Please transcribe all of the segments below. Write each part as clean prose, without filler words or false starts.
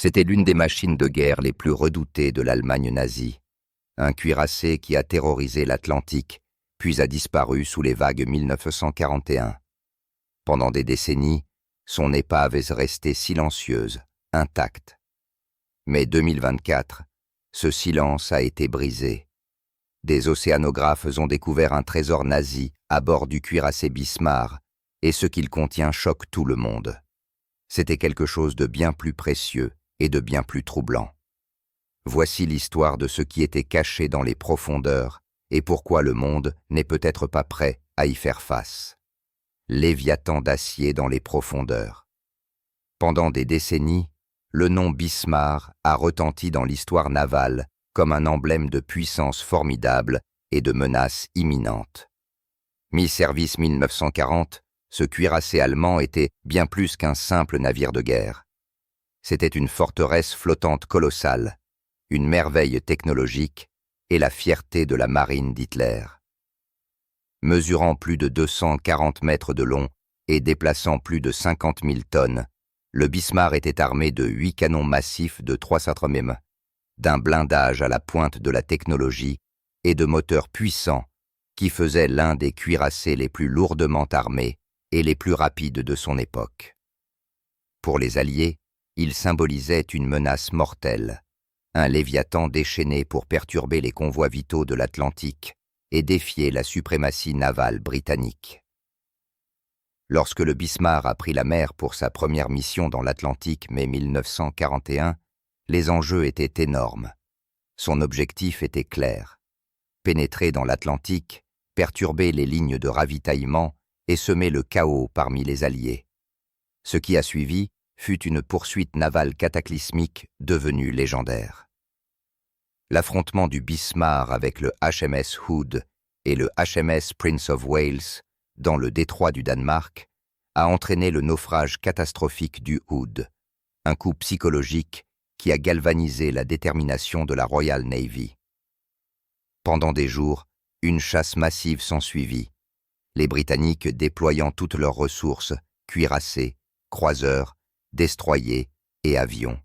C'était l'une des machines de guerre les plus redoutées de l'Allemagne nazie. Un cuirassé qui a terrorisé l'Atlantique, puis a disparu sous les vagues 1941. Pendant des décennies, son épave est restée silencieuse, intacte. Mais 2024, ce silence a été brisé. Des océanographes ont découvert un trésor nazi à bord du cuirassé Bismarck, et ce qu'il contient choque tout le monde. C'était quelque chose de bien plus précieux et de bien plus troublant. Voici l'histoire de ce qui était caché dans les profondeurs et pourquoi le monde n'est peut-être pas prêt à y faire face. Léviathan d'acier dans les profondeurs. Pendant des décennies, le nom Bismarck a retenti dans l'histoire navale comme un emblème de puissance formidable et de menace imminente. Mi-service 1940, ce cuirassé allemand était bien plus qu'un simple navire de guerre. C'était une forteresse flottante colossale, une merveille technologique et la fierté de la marine d'Hitler. Mesurant plus de 240 mètres de long et déplaçant plus de 50 000 tonnes, le Bismarck était armé de 8 canons massifs de 300 mm, d'un blindage à la pointe de la technologie et de moteurs puissants qui faisaient l'un des cuirassés les plus lourdement armés et les plus rapides de son époque. Pour les Alliés, il symbolisait une menace mortelle, un Léviathan déchaîné pour perturber les convois vitaux de l'Atlantique et défier la suprématie navale britannique. Lorsque le Bismarck a pris la mer pour sa première mission dans l'Atlantique mai 1941, les enjeux étaient énormes. Son objectif était clair: pénétrer dans l'Atlantique, perturber les lignes de ravitaillement et semer le chaos parmi les Alliés. Ce qui a suivi fut une poursuite navale cataclysmique devenue légendaire. L'affrontement du Bismarck avec le HMS Hood et le HMS Prince of Wales dans le détroit du Danemark a entraîné le naufrage catastrophique du Hood, un coup psychologique qui a galvanisé la détermination de la Royal Navy. Pendant des jours, une chasse massive s'ensuivit, les Britanniques déployant toutes leurs ressources, cuirassés, croiseurs, destroyers et avions.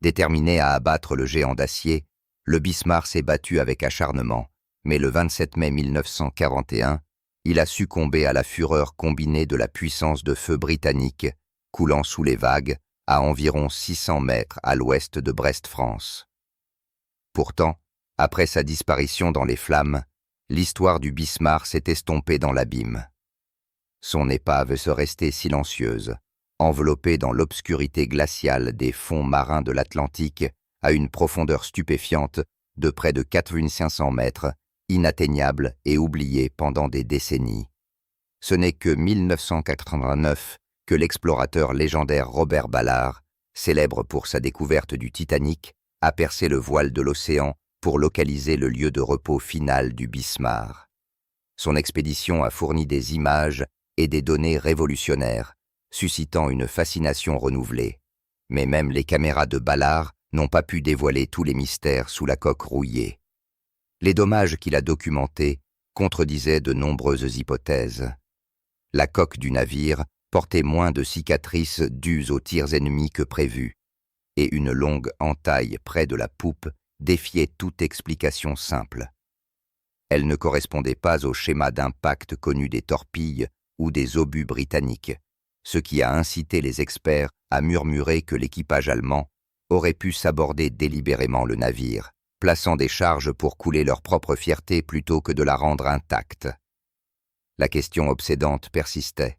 Déterminé à abattre le géant d'acier, le Bismarck s'est battu avec acharnement, mais le 27 mai 1941, il a succombé à la fureur combinée de la puissance de feu britannique, coulant sous les vagues à environ 600 mètres à l'ouest de Brest-France. Pourtant, après sa disparition dans les flammes, l'histoire du Bismarck s'est estompée dans l'abîme. Son épave se restait silencieuse, enveloppée dans l'obscurité glaciale des fonds marins de l'Atlantique à une profondeur stupéfiante de près de 4500 mètres, inatteignable et oubliée pendant des décennies. Ce n'est que 1989 que l'explorateur légendaire Robert Ballard, célèbre pour sa découverte du Titanic, a percé le voile de l'océan pour localiser le lieu de repos final du Bismarck. Son expédition a fourni des images et des données révolutionnaires, suscitant une fascination renouvelée. Mais même les caméras de Ballard n'ont pas pu dévoiler tous les mystères sous la coque rouillée. Les dommages qu'il a documentés contredisaient de nombreuses hypothèses. La coque du navire portait moins de cicatrices dues aux tirs ennemis que prévu, et une longue entaille près de la poupe défiait toute explication simple. Elle ne correspondait pas au schéma d'impact connu des torpilles ou des obus britanniques, ce qui a incité les experts à murmurer que l'équipage allemand aurait pu saborder délibérément le navire, plaçant des charges pour couler leur propre fierté plutôt que de la rendre intacte. La question obsédante persistait.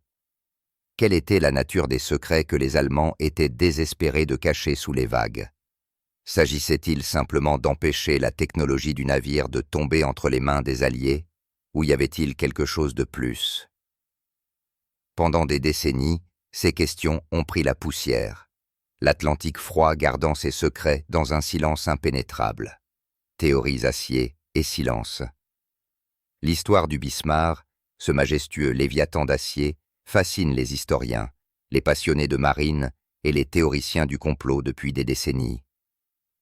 Quelle était la nature des secrets que les Allemands étaient désespérés de cacher sous les vagues? S'agissait-il simplement d'empêcher la technologie du navire de tomber entre les mains des Alliés, ou y avait-il quelque chose de plus? Pendant des décennies, ces questions ont pris la poussière, l'Atlantique froid gardant ses secrets dans un silence impénétrable. Théories acier et silence. L'histoire du Bismarck, ce majestueux Léviathan d'acier, fascine les historiens, les passionnés de marine et les théoriciens du complot depuis des décennies.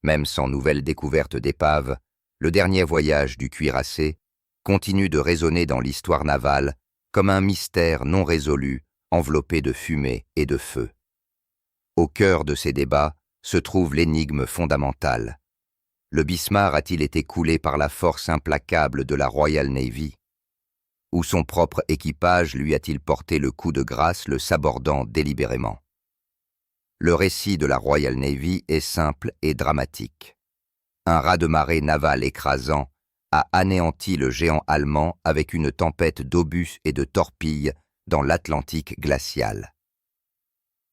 Même sans nouvelle découverte d'épave, le dernier voyage du cuirassé continue de résonner dans l'histoire navale comme un mystère non résolu, enveloppé de fumée et de feu. Au cœur de ces débats se trouve l'énigme fondamentale. Le Bismarck a-t-il été coulé par la force implacable de la Royal Navy? Ou son propre équipage lui a-t-il porté le coup de grâce, le sabordant délibérément? Le récit de la Royal Navy est simple et dramatique. Un raz-de-marée naval écrasant a anéanti le géant allemand avec une tempête d'obus et de torpilles dans l'Atlantique glacial.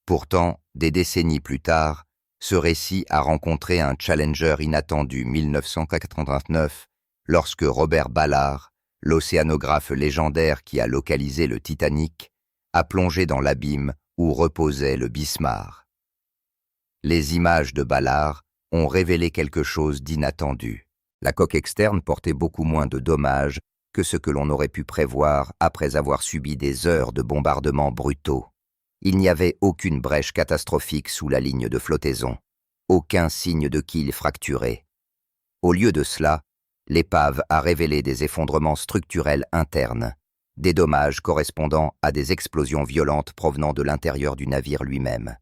Pourtant, des décennies plus tard, ce récit a rencontré un challenger inattendu 1989 lorsque Robert Ballard, l'océanographe légendaire qui a localisé le Titanic, a plongé dans l'abîme où reposait le Bismarck. Les images de Ballard ont révélé quelque chose d'inattendu. La coque externe portait beaucoup moins de dommages que ce que l'on aurait pu prévoir après avoir subi des heures de bombardements brutaux. Il n'y avait aucune brèche catastrophique sous la ligne de flottaison, aucun signe de quille fracturé. Au lieu de cela, l'épave a révélé des effondrements structurels internes, des dommages correspondant à des explosions violentes provenant de l'intérieur du navire lui-même.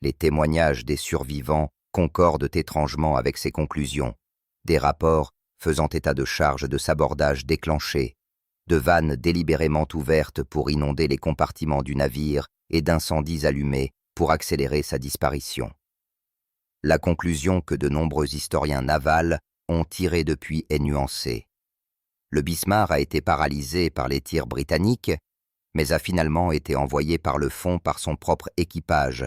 Les témoignages des survivants concordent étrangement avec ces conclusions, des rapports faisant état de charges de sabordage déclenchées, de vannes délibérément ouvertes pour inonder les compartiments du navire et d'incendies allumés pour accélérer sa disparition. La conclusion que de nombreux historiens navals ont tirée depuis est nuancée. Le Bismarck a été paralysé par les tirs britanniques, mais a finalement été envoyé par le fond par son propre équipage,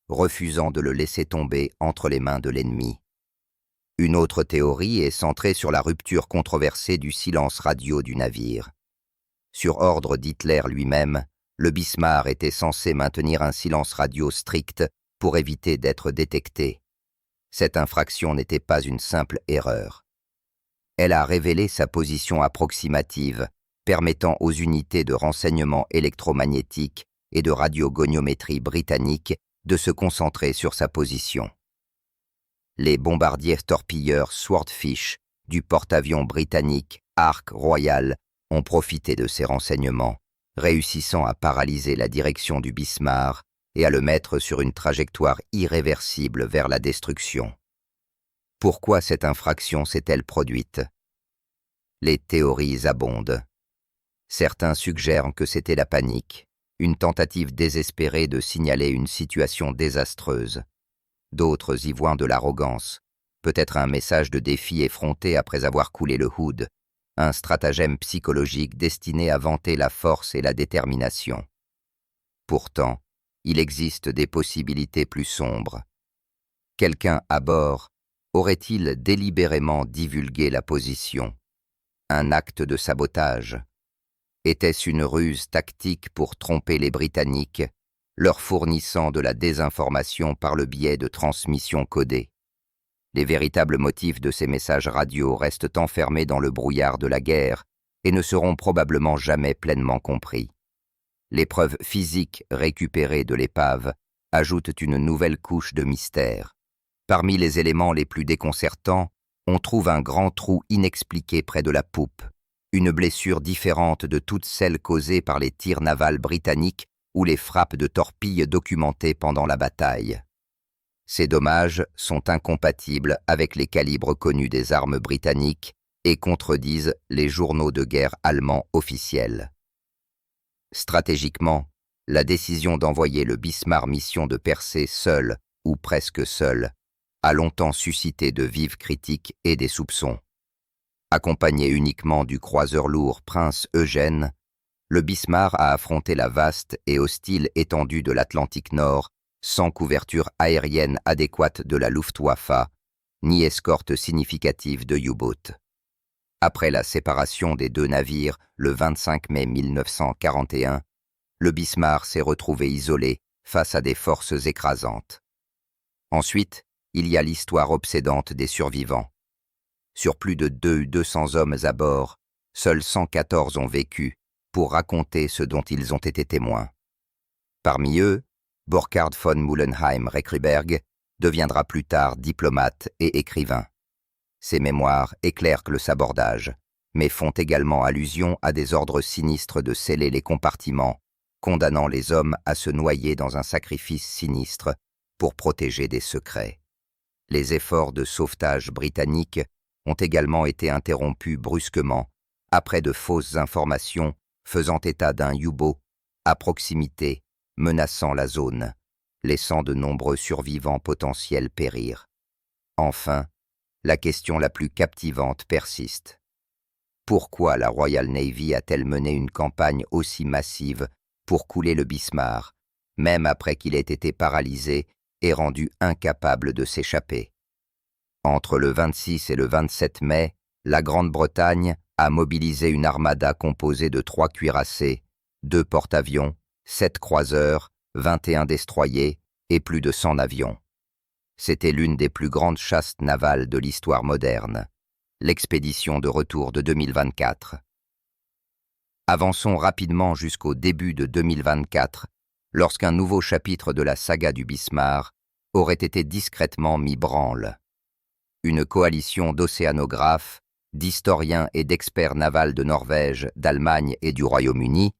refusant de le laisser tomber entre les mains de l'ennemi. Une autre théorie est centrée sur la rupture controversée du silence radio du navire. Sur ordre d'Hitler lui-même, le Bismarck était censé maintenir un silence radio strict pour éviter d'être détecté. Cette infraction n'était pas une simple erreur. Elle a révélé sa position approximative, permettant aux unités de renseignement électromagnétique et de radiogoniométrie britanniques de se concentrer sur sa position. Les bombardiers torpilleurs Swordfish du porte-avions britannique Ark Royal ont profité de ces renseignements, réussissant à paralyser la direction du Bismarck et à le mettre sur une trajectoire irréversible vers la destruction. Pourquoi cette infraction s'est-elle produite? Les théories abondent. Certains suggèrent que c'était la panique, une tentative désespérée de signaler une situation désastreuse. D'autres y voient de l'arrogance, peut-être un message de défi effronté après avoir coulé le Hood, un stratagème psychologique destiné à vanter la force et la détermination. Pourtant, il existe des possibilités plus sombres. Quelqu'un à bord aurait-il délibérément divulgué la position? Un acte de sabotage? Était-ce une ruse tactique pour tromper les Britanniques, leur fournissant de la désinformation par le biais de transmissions codées? Les véritables motifs de ces messages radio restent enfermés dans le brouillard de la guerre et ne seront probablement jamais pleinement compris. Les preuves physiques récupérées de l'épave ajoutent une nouvelle couche de mystère. Parmi les éléments les plus déconcertants, on trouve un grand trou inexpliqué près de la poupe, une blessure différente de toutes celles causées par les tirs navals britanniques ou les frappes de torpilles documentées pendant la bataille. Ces dommages sont incompatibles avec les calibres connus des armes britanniques et contredisent les journaux de guerre allemands officiels. Stratégiquement, la décision d'envoyer le Bismarck mission de percer seul ou presque seul a longtemps suscité de vives critiques et des soupçons. Accompagné uniquement du croiseur lourd Prince Eugène, le Bismarck a affronté la vaste et hostile étendue de l'Atlantique Nord sans couverture aérienne adéquate de la Luftwaffe, ni escorte significative de U-boat. Après la séparation des deux navires le 25 mai 1941, le Bismarck s'est retrouvé isolé face à des forces écrasantes. Ensuite, il y a l'histoire obsédante des survivants. Sur plus de 200 hommes à bord, seuls 114 ont vécu pour raconter ce dont ils ont été témoins. Parmi eux, Burkhard von Mullenheim-Reckliberg deviendra plus tard diplomate et écrivain. Ses mémoires éclairent le sabordage, mais font également allusion à des ordres sinistres de sceller les compartiments, condamnant les hommes à se noyer dans un sacrifice sinistre, pour protéger des secrets. Les efforts de sauvetage britanniques ont également été interrompus brusquement après de fausses informations faisant état d'un U-boat à proximité menaçant la zone, laissant de nombreux survivants potentiels périr. Enfin, la question la plus captivante persiste. Pourquoi la Royal Navy a-t-elle mené une campagne aussi massive pour couler le Bismarck, même après qu'il ait été paralysé et rendu incapable de s'échapper? Entre le 26 et le 27 mai, la Grande-Bretagne a mobilisé une armada composée de 3 cuirassés, 2 porte-avions, 7 croiseurs, 21 destroyers et plus de 100 avions. C'était l'une des plus grandes chasses navales de l'histoire moderne, l'expédition de retour de 2024. Avançons rapidement jusqu'au début de 2024, lorsqu'un nouveau chapitre de la saga du Bismarck aurait été discrètement mis branle. Une coalition d'océanographes, d'historiens et d'experts navals de Norvège, d'Allemagne et du Royaume-Uni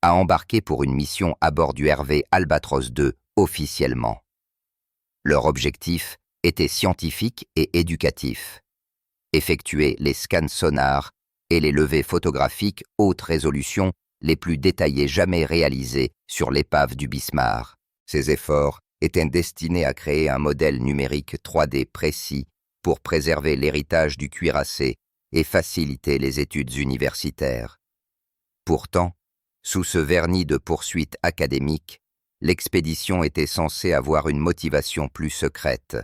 a embarqué pour une mission à bord du RV Albatros II officiellement. Leur objectif était scientifique et éducatif. Effectuer les scans sonars et les levées photographiques haute résolution les plus détaillés jamais réalisés sur l'épave du Bismarck. Ces efforts étaient destinés à créer un modèle numérique 3D précis pour préserver l'héritage du cuirassé et faciliter les études universitaires. Pourtant, sous ce vernis de poursuite académique, l'expédition était censée avoir une motivation plus secrète.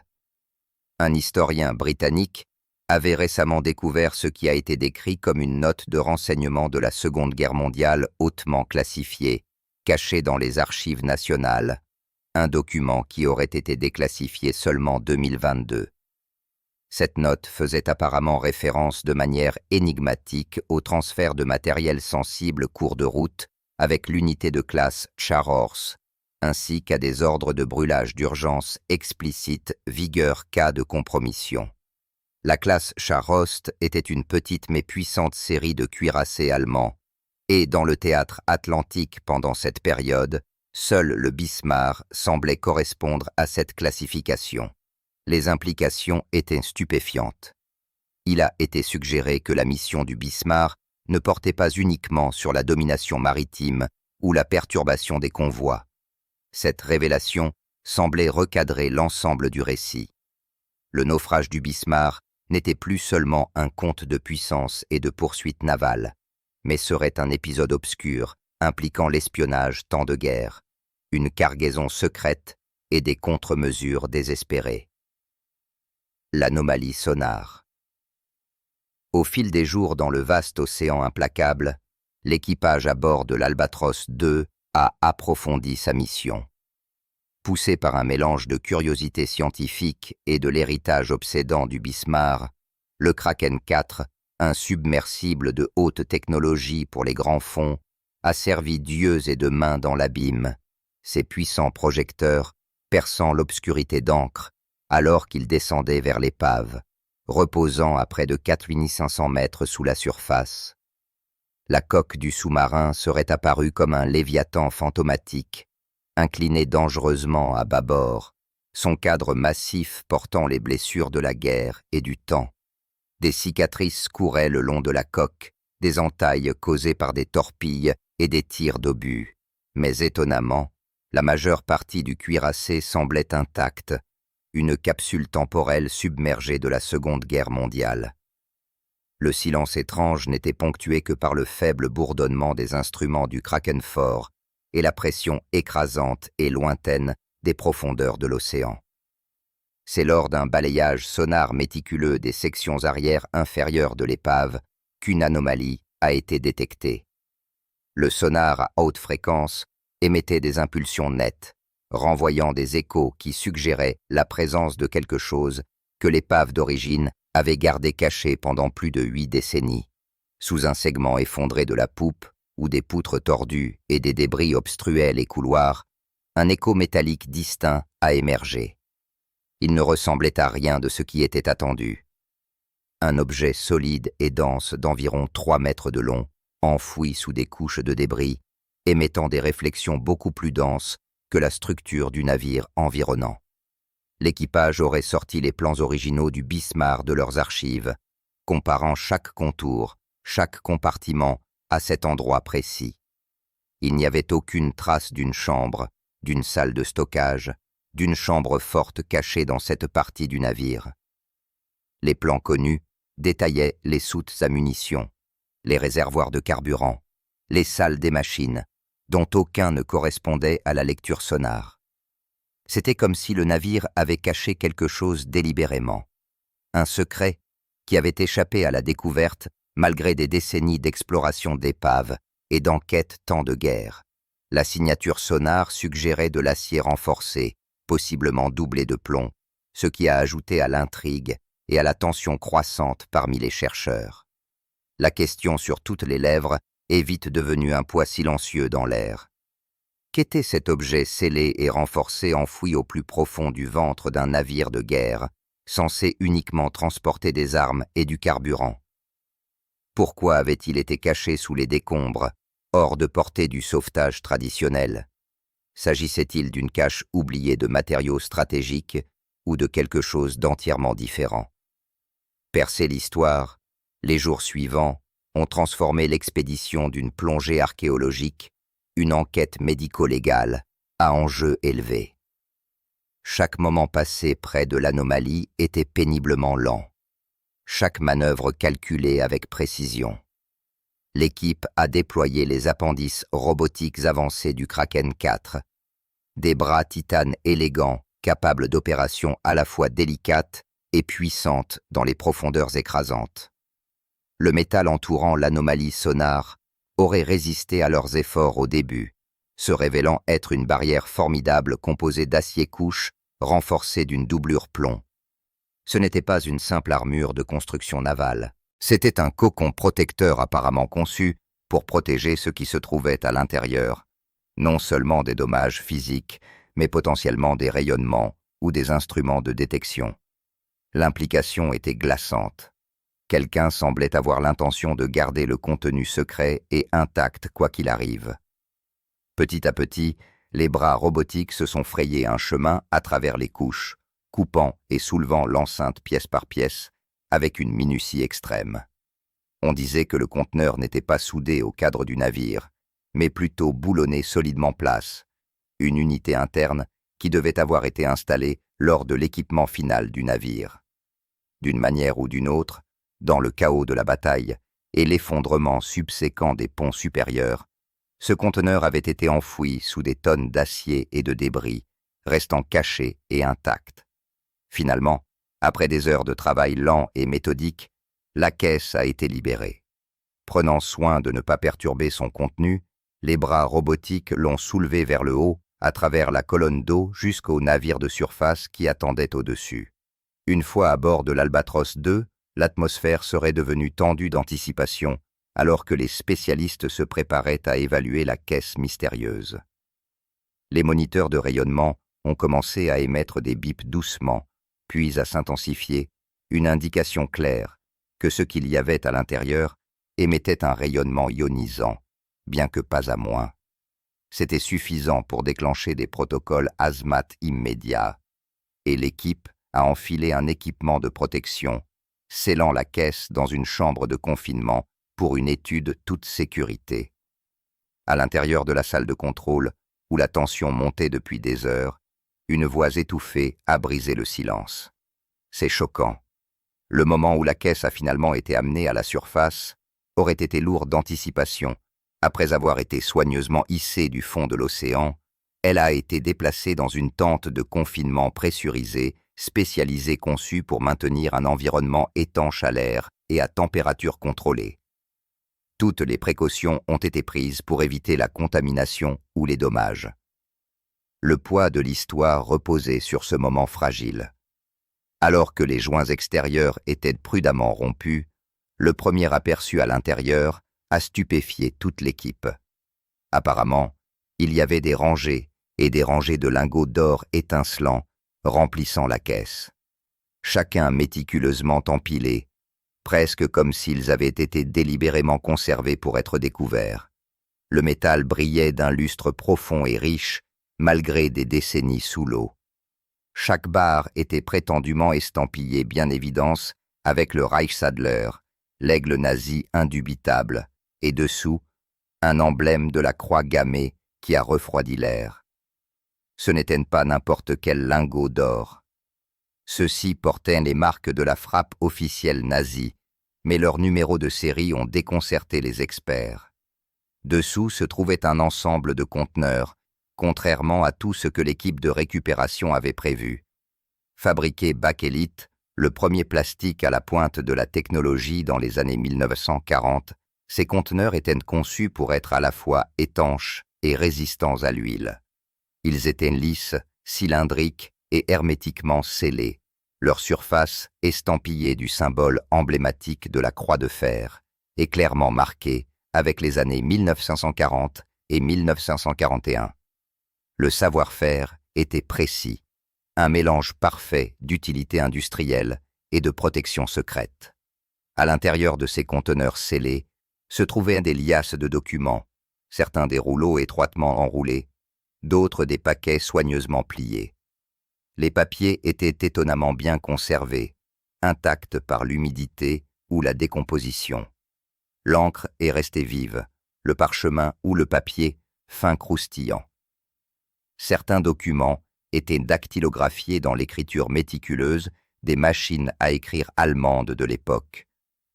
Un historien britannique avait récemment découvert ce qui a été décrit comme une note de renseignement de la Seconde Guerre mondiale hautement classifiée, cachée dans les archives nationales, un document qui aurait été déclassifié seulement en 2022. Cette note faisait apparemment référence de manière énigmatique au transfert de matériel sensible cours de route avec l'unité de classe Charhorse, ainsi qu'à des ordres de brûlage d'urgence explicites vigueur cas de compromission. La classe Charhost était une petite mais puissante série de cuirassés allemands, et dans le théâtre atlantique pendant cette période, seul le Bismarck semblait correspondre à cette classification. Les implications étaient stupéfiantes. Il a été suggéré que la mission du Bismarck ne portait pas uniquement sur la domination maritime ou la perturbation des convois. Cette révélation semblait recadrer l'ensemble du récit. Le naufrage du Bismarck n'était plus seulement un conte de puissance et de poursuite navale, mais serait un épisode obscur impliquant l'espionnage temps de guerre, une cargaison secrète et des contre-mesures désespérées. L'anomalie sonar. Au fil des jours dans le vaste océan implacable, l'équipage à bord de l'Albatros II a approfondi sa mission. Poussé par un mélange de curiosité scientifique et de l'héritage obsédant du Bismarck, le Kraken 4, un submersible de haute technologie pour les grands fonds, a servi d'yeux et de mains dans l'abîme, ses puissants projecteurs perçant l'obscurité d'encre alors qu'il descendait vers l'épave, reposant à près de 4500 mètres sous la surface. La coque du sous-marin serait apparue comme un léviathan fantomatique, incliné dangereusement à bâbord, son cadre massif portant les blessures de la guerre et du temps. Des cicatrices couraient le long de la coque, des entailles causées par des torpilles et des tirs d'obus. Mais étonnamment, la majeure partie du cuirassé semblait intacte, une capsule temporelle submergée de la Seconde Guerre mondiale. Le silence étrange n'était ponctué que par le faible bourdonnement des instruments du Kraken fort et la pression écrasante et lointaine des profondeurs de l'océan. C'est lors d'un balayage sonar méticuleux des sections arrière inférieures de l'épave qu'une anomalie a été détectée. Le sonar à haute fréquence émettait des impulsions nettes, renvoyant des échos qui suggéraient la présence de quelque chose que l'épave d'origine avait gardé caché pendant plus de 8 décennies. Sous un segment effondré de la poupe, où des poutres tordues et des débris obstruaient les couloirs, un écho métallique distinct a émergé. Il ne ressemblait à rien de ce qui était attendu. Un objet solide et dense d'environ 3 mètres de long, enfoui sous des couches de débris, émettant des réflexions beaucoup plus denses que la structure du navire environnant. L'équipage aurait sorti les plans originaux du Bismarck de leurs archives, comparant chaque contour, chaque compartiment à cet endroit précis. Il n'y avait aucune trace d'une chambre, d'une salle de stockage, d'une chambre forte cachée dans cette partie du navire. Les plans connus détaillaient les soutes à munitions, les réservoirs de carburant, les salles des machines, dont aucun ne correspondait à la lecture sonare. C'était comme si le navire avait caché quelque chose délibérément, un secret qui avait échappé à la découverte malgré des décennies d'exploration d'épaves et d'enquêtes tant de guerre. La signature sonare suggérait de l'acier renforcé, possiblement doublé de plomb, ce qui a ajouté à l'intrigue et à la tension croissante parmi les chercheurs. La question sur toutes les lèvres est vite devenue un poids silencieux dans l'air. Qu'était cet objet scellé et renforcé enfoui au plus profond du ventre d'un navire de guerre, censé uniquement transporter des armes et du carburant? Pourquoi avait-il été caché sous les décombres, hors de portée du sauvetage traditionnel? S'agissait-il d'une cache oubliée de matériaux stratégiques ou de quelque chose d'entièrement différent? Percer l'histoire, les jours suivants ont transformé l'expédition d'une plongée archéologique, une enquête médico-légale, à enjeu élevé. Chaque moment passé près de l'anomalie était péniblement lent. Chaque manœuvre calculée avec précision. L'équipe a déployé les appendices robotiques avancés du Kraken 4, des bras titane élégants, capables d'opérations à la fois délicates et puissantes dans les profondeurs écrasantes. Le métal entourant l'anomalie sonare aurait résisté à leurs efforts au début, se révélant être une barrière formidable composée d'acier-couche renforcée d'une doublure plomb. Ce n'était pas une simple armure de construction navale, c'était un cocon protecteur apparemment conçu pour protéger ce qui se trouvait à l'intérieur, non seulement des dommages physiques, mais potentiellement des rayonnements ou des instruments de détection. L'implication était glaçante. Quelqu'un semblait avoir l'intention de garder le contenu secret et intact quoi qu'il arrive. Petit à petit, les bras robotiques se sont frayés un chemin à travers les couches, coupant et soulevant l'enceinte pièce par pièce, avec une minutie extrême. On disait que le conteneur n'était pas soudé au cadre du navire, mais plutôt boulonné solidement place, une unité interne qui devait avoir été installée lors de l'équipement final du navire. D'une manière ou d'une autre, dans le chaos de la bataille et l'effondrement subséquent des ponts supérieurs, ce conteneur avait été enfoui sous des tonnes d'acier et de débris, restant caché et intact. Finalement, après des heures de travail lent et méthodique, la caisse a été libérée. Prenant soin de ne pas perturber son contenu, les bras robotiques l'ont soulevé vers le haut, à travers la colonne d'eau jusqu'au navire de surface qui attendait au-dessus. Une fois à bord de l'Albatros 2, l'atmosphère serait devenue tendue d'anticipation, alors que les spécialistes se préparaient à évaluer la caisse mystérieuse. Les moniteurs de rayonnement ont commencé à émettre des bips doucement, puis à s'intensifier, une indication claire que ce qu'il y avait à l'intérieur émettait un rayonnement ionisant, bien que pas à moins. C'était suffisant pour déclencher des protocoles hazmat immédiats, et l'équipe a enfilé un équipement de protection, scellant la caisse dans une chambre de confinement pour une étude toute sécurité. À l'intérieur de la salle de contrôle, où la tension montait depuis des heures, une voix étouffée a brisé le silence. C'est choquant. Le moment où la caisse a finalement été amenée à la surface aurait été lourd d'anticipation. Après avoir été soigneusement hissée du fond de l'océan, elle a été déplacée dans une tente de confinement pressurisée, spécialisée conçue pour maintenir un environnement étanche à l'air et à température contrôlée. Toutes les précautions ont été prises pour éviter la contamination ou les dommages. Le poids de l'histoire reposait sur ce moment fragile. Alors que les joints extérieurs étaient prudemment rompus, le premier aperçu à l'intérieur a stupéfié toute l'équipe. Apparemment, il y avait des rangées et des rangées de lingots d'or étincelants remplissant la caisse. Chacun méticuleusement empilé, presque comme s'ils avaient été délibérément conservés pour être découverts. Le métal brillait d'un lustre profond et riche, malgré des décennies sous l'eau. Chaque barre était prétendument estampillée bien évidence avec le Reichsadler, l'aigle nazi indubitable, et dessous, un emblème de la croix gammée qui a refroidi l'air. Ce n'étaient pas n'importe quel lingot d'or. Ceux-ci portaient les marques de la frappe officielle nazie, mais leurs numéros de série ont déconcerté les experts. Dessous se trouvait un ensemble de conteneurs, contrairement à tout ce que l'équipe de récupération avait prévu. Fabriqué Bakelite, le premier plastique à la pointe de la technologie dans les années 1940, ces conteneurs étaient conçus pour être à la fois étanches et résistants à l'huile. Ils étaient lisses, cylindriques et hermétiquement scellés, leur surface estampillée du symbole emblématique de la croix de fer et clairement marquée avec les années 1940 et 1941. Le savoir-faire était précis, un mélange parfait d'utilité industrielle et de protection secrète. À l'intérieur de ces conteneurs scellés se trouvaient des liasses de documents, certains des rouleaux étroitement enroulés, d'autres des paquets soigneusement pliés. Les papiers étaient étonnamment bien conservés, intacts par l'humidité ou la décomposition. L'encre est restée vive, le parchemin ou le papier fin croustillant. Certains documents étaient dactylographiés dans l'écriture méticuleuse des machines à écrire allemandes de l'époque,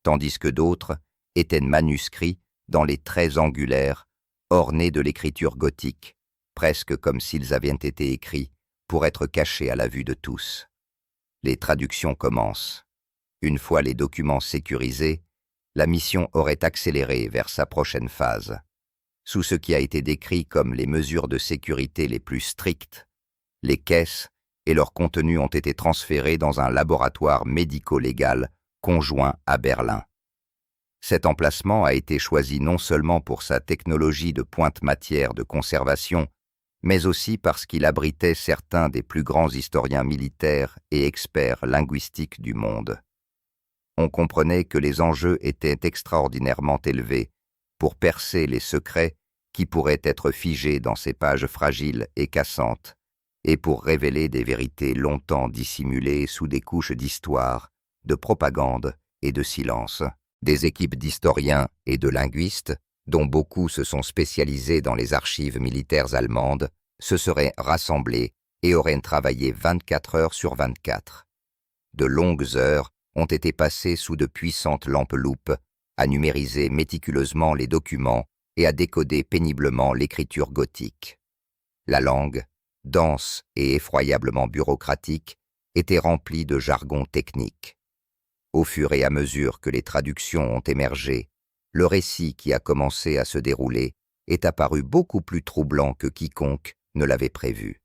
tandis que d'autres étaient manuscrits dans les traits angulaires, ornés de l'écriture gothique, presque comme s'ils avaient été écrits pour être cachés à la vue de tous. Les traductions commencent. Une fois les documents sécurisés, la mission aurait accéléré vers sa prochaine phase. Sous ce qui a été décrit comme les mesures de sécurité les plus strictes, les caisses et leur contenu ont été transférés dans un laboratoire médico-légal conjoint à Berlin. Cet emplacement a été choisi non seulement pour sa technologie de pointe matière de conservation, mais aussi parce qu'il abritait certains des plus grands historiens militaires et experts linguistiques du monde. On comprenait que les enjeux étaient extraordinairement élevés pour percer les secrets qui pourraient être figés dans ces pages fragiles et cassantes, et pour révéler des vérités longtemps dissimulées sous des couches d'histoire, de propagande et de silence. Des équipes d'historiens et de linguistes, dont beaucoup se sont spécialisés dans les archives militaires allemandes, se seraient rassemblées et auraient travaillé 24 heures sur 24. De longues heures ont été passées sous de puissantes lampes-loupes, à numériser méticuleusement les documents et à décoder péniblement l'écriture gothique. La langue, dense et effroyablement bureaucratique, était remplie de jargon technique. Au fur et à mesure que les traductions ont émergé, le récit qui a commencé à se dérouler est apparu beaucoup plus troublant que quiconque ne l'avait prévu.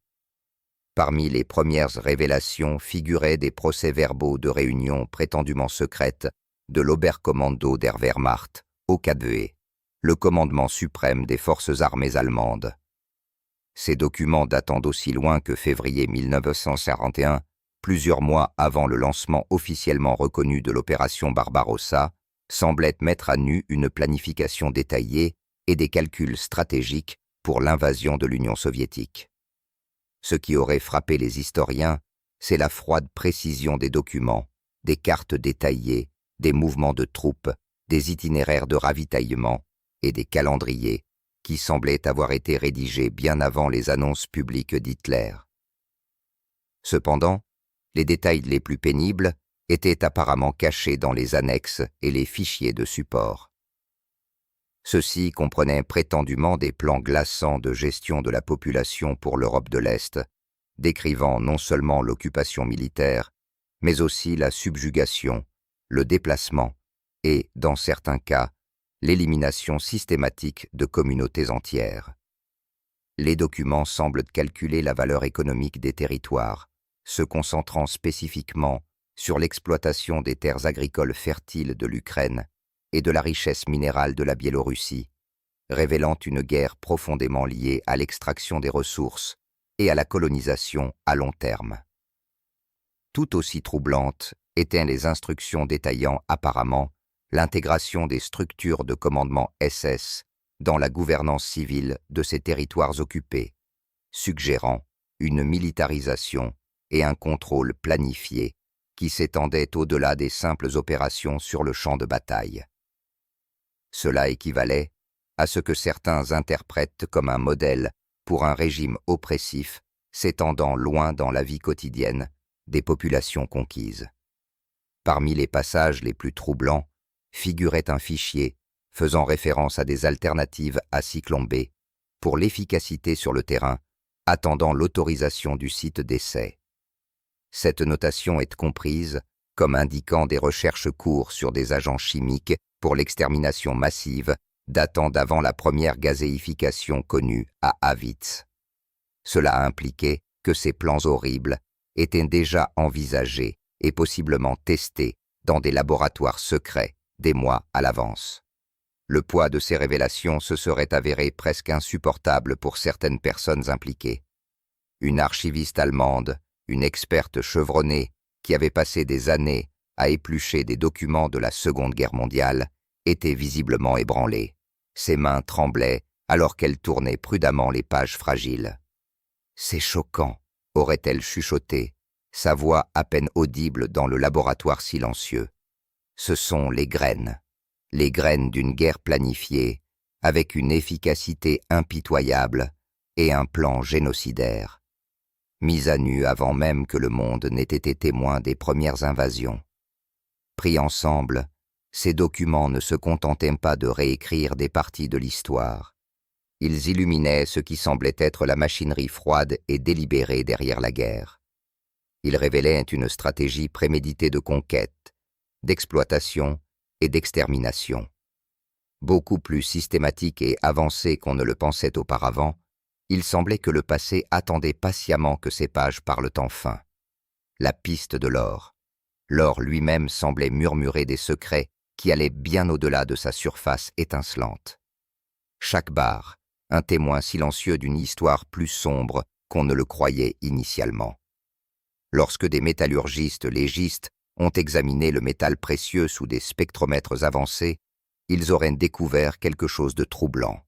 Parmi les premières révélations figuraient des procès-verbaux de réunions prétendument secrètes de l'Oberkommando der Wehrmacht, OKW, le commandement suprême des forces armées allemandes. Ces documents datant d'aussi loin que février 1941, plusieurs mois avant le lancement officiellement reconnu de l'opération Barbarossa, semblaient mettre à nu une planification détaillée et des calculs stratégiques pour l'invasion de l'Union soviétique. Ce qui aurait frappé les historiens, c'est la froide précision des documents, des cartes détaillées, des mouvements de troupes, des itinéraires de ravitaillement et des calendriers qui semblaient avoir été rédigés bien avant les annonces publiques d'Hitler. Cependant, les détails les plus pénibles étaient apparemment cachés dans les annexes et les fichiers de support. Ceux-ci comprenaient prétendument des plans glaçants de gestion de la population pour l'Europe de l'Est, décrivant non seulement l'occupation militaire, mais aussi la subjugation, le déplacement et, dans certains cas, l'élimination systématique de communautés entières. Les documents semblent calculer la valeur économique des territoires, se concentrant spécifiquement sur l'exploitation des terres agricoles fertiles de l'Ukraine et de la richesse minérale de la Biélorussie, révélant une guerre profondément liée à l'extraction des ressources et à la colonisation à long terme. Tout aussi troublantes étaient les instructions détaillant apparemment l'intégration des structures de commandement SS dans la gouvernance civile de ces territoires occupés, suggérant une militarisation et un contrôle planifié qui s'étendait au-delà des simples opérations sur le champ de bataille. Cela équivalait à ce que certains interprètent comme un modèle pour un régime oppressif s'étendant loin dans la vie quotidienne des populations conquises. Parmi les passages les plus troublants figurait un fichier faisant référence à des alternatives à Cyclone B pour l'efficacité sur le terrain, attendant l'autorisation du site d'essai. Cette notation est comprise comme indiquant des recherches courtes sur des agents chimiques pour l'extermination massive datant d'avant la première gazéification connue à Auschwitz. Cela impliquait que ces plans horribles étaient déjà envisagés et possiblement testés dans des laboratoires secrets des mois à l'avance. Le poids de ces révélations se serait avéré presque insupportable pour certaines personnes impliquées. Une archiviste allemande, une experte chevronnée qui avait passé des années à éplucher des documents de la Seconde Guerre mondiale, était visiblement ébranlée. Ses mains tremblaient alors qu'elle tournait prudemment les pages fragiles. « C'est choquant », aurait-elle chuchoté, sa voix à peine audible dans le laboratoire silencieux. « Ce sont les graines d'une guerre planifiée, avec une efficacité impitoyable et un plan génocidaire, mis à nu avant même que le monde n'ait été témoin des premières invasions. » Pris ensemble, ces documents ne se contentaient pas de réécrire des parties de l'histoire. Ils illuminaient ce qui semblait être la machinerie froide et délibérée derrière la guerre. Ils révélaient une stratégie préméditée de conquête, d'exploitation et d'extermination. Beaucoup plus systématique et avancée qu'on ne le pensait auparavant, il semblait que le passé attendait patiemment que ces pages parlent enfin. La piste de l'or. L'or lui-même semblait murmurer des secrets qui allaient bien au-delà de sa surface étincelante. Chaque barre, un témoin silencieux d'une histoire plus sombre qu'on ne le croyait initialement. Lorsque des métallurgistes légistes ont examiné le métal précieux sous des spectromètres avancés, ils auraient découvert quelque chose de troublant.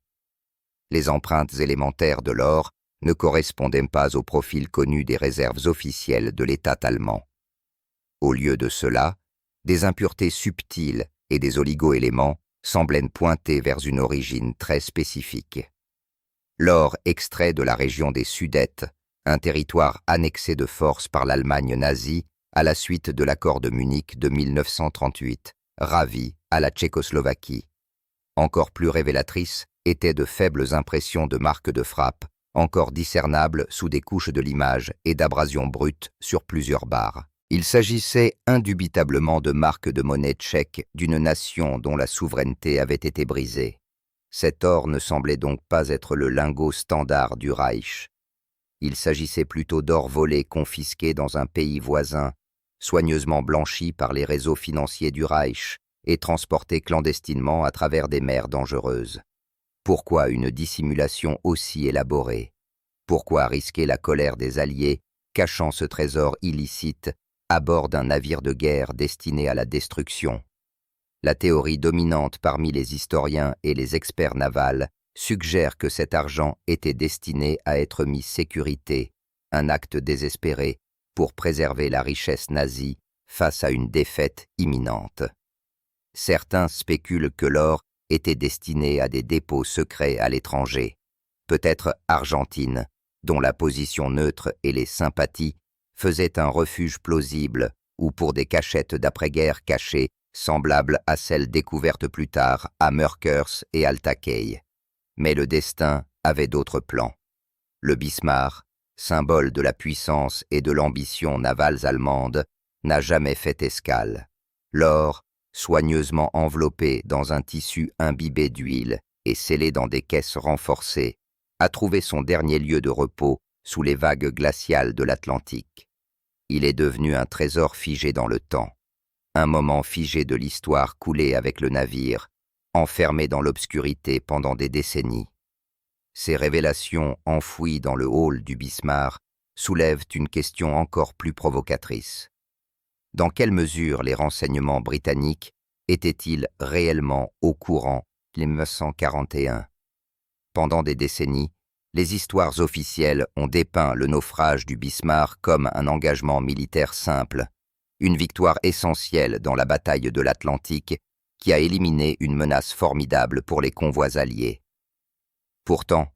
Les empreintes élémentaires de l'or ne correspondaient pas au profil connu des réserves officielles de l'État allemand. Au lieu de cela, des impuretés subtiles et des oligo-éléments semblaient pointer vers une origine très spécifique. L'or extrait de la région des Sudètes, un territoire annexé de force par l'Allemagne nazie à la suite de l'accord de Munich de 1938, ravi à la Tchécoslovaquie. Encore plus révélatrices étaient de faibles impressions de marques de frappe, encore discernables sous des couches de limage et d'abrasions brutes sur plusieurs barres. Il s'agissait indubitablement de marques de monnaie tchèque d'une nation dont la souveraineté avait été brisée. Cet or ne semblait donc pas être le lingot standard du Reich. Il s'agissait plutôt d'or volé confisqué dans un pays voisin, soigneusement blanchi par les réseaux financiers du Reich et transporté clandestinement à travers des mers dangereuses. Pourquoi une dissimulation aussi élaborée? Pourquoi risquer la colère des Alliés, cachant ce trésor illicite à bord d'un navire de guerre destiné à la destruction? La théorie dominante parmi les historiens et les experts navals suggère que cet argent était destiné à être mis sécurité, un acte désespéré pour préserver la richesse nazie face à une défaite imminente. Certains spéculent que l'or était destiné à des dépôts secrets à l'étranger, peut-être Argentine, dont la position neutre et les sympathies faisaient un refuge plausible, ou pour des cachettes d'après-guerre cachées, semblables à celles découvertes plus tard à Mörkers et Altakay. Mais le destin avait d'autres plans. Le Bismarck, symbole de la puissance et de l'ambition navales allemandes, n'a jamais fait escale. L'or, soigneusement enveloppé dans un tissu imbibé d'huile et scellé dans des caisses renforcées, a trouvé son dernier lieu de repos sous les vagues glaciales de l'Atlantique. Il est devenu un trésor figé dans le temps, un moment figé de l'histoire coulée avec le navire, enfermé dans l'obscurité pendant des décennies. Ces révélations enfouies dans le hall du Bismarck soulèvent une question encore plus provocatrice. Dans quelle mesure les renseignements britanniques étaient-ils réellement au courant de 1941? Pendant des décennies, les histoires officielles ont dépeint le naufrage du Bismarck comme un engagement militaire simple, une victoire essentielle dans la bataille de l'Atlantique qui a éliminé une menace formidable pour les convois alliés. Pourtant,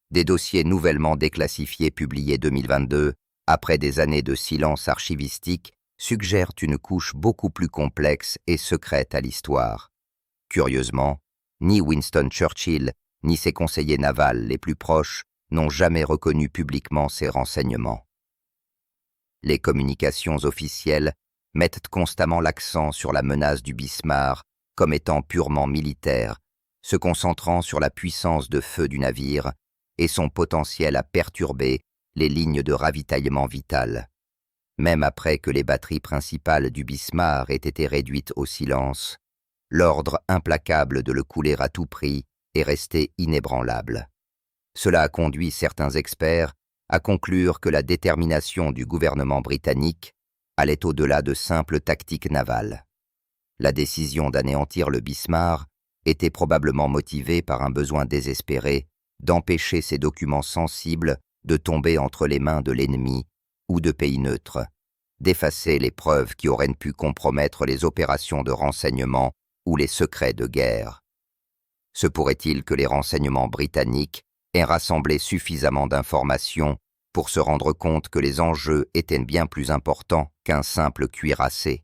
des dossiers nouvellement déclassifiés publiés 2022, après des années de silence archivistique, suggèrent une couche beaucoup plus complexe et secrète à l'histoire. Curieusement, ni Winston Churchill, ni ses conseillers navals les plus proches n'ont jamais reconnu publiquement ces renseignements. Les communications officielles mettent constamment l'accent sur la menace du Bismarck comme étant purement militaire, se concentrant sur la puissance de feu du navire et son potentiel à perturber les lignes de ravitaillement vitales. Même après que les batteries principales du Bismarck aient été réduites au silence, l'ordre implacable de le couler à tout prix est resté inébranlable. Cela a conduit certains experts à conclure que la détermination du gouvernement britannique allait au-delà de simples tactiques navales. La décision d'anéantir le Bismarck était probablement motivée par un besoin désespéré d'empêcher ces documents sensibles de tomber entre les mains de l'ennemi ou de pays neutres, d'effacer les preuves qui auraient pu compromettre les opérations de renseignement ou les secrets de guerre. Se pourrait-il que les renseignements britanniques aient rassemblé suffisamment d'informations pour se rendre compte que les enjeux étaient bien plus importants qu'un simple cuirassé,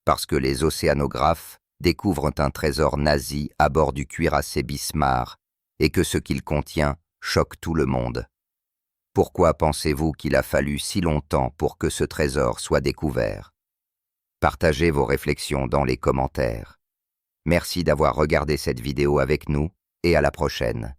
parce que les océanographes découvrent un trésor nazi à bord du cuirassé Bismarck et que ce qu'il contient choque tout le monde. Pourquoi pensez-vous qu'il a fallu si longtemps pour que ce trésor soit découvert? Partagez vos réflexions dans les commentaires. Merci d'avoir regardé cette vidéo avec nous et à la prochaine.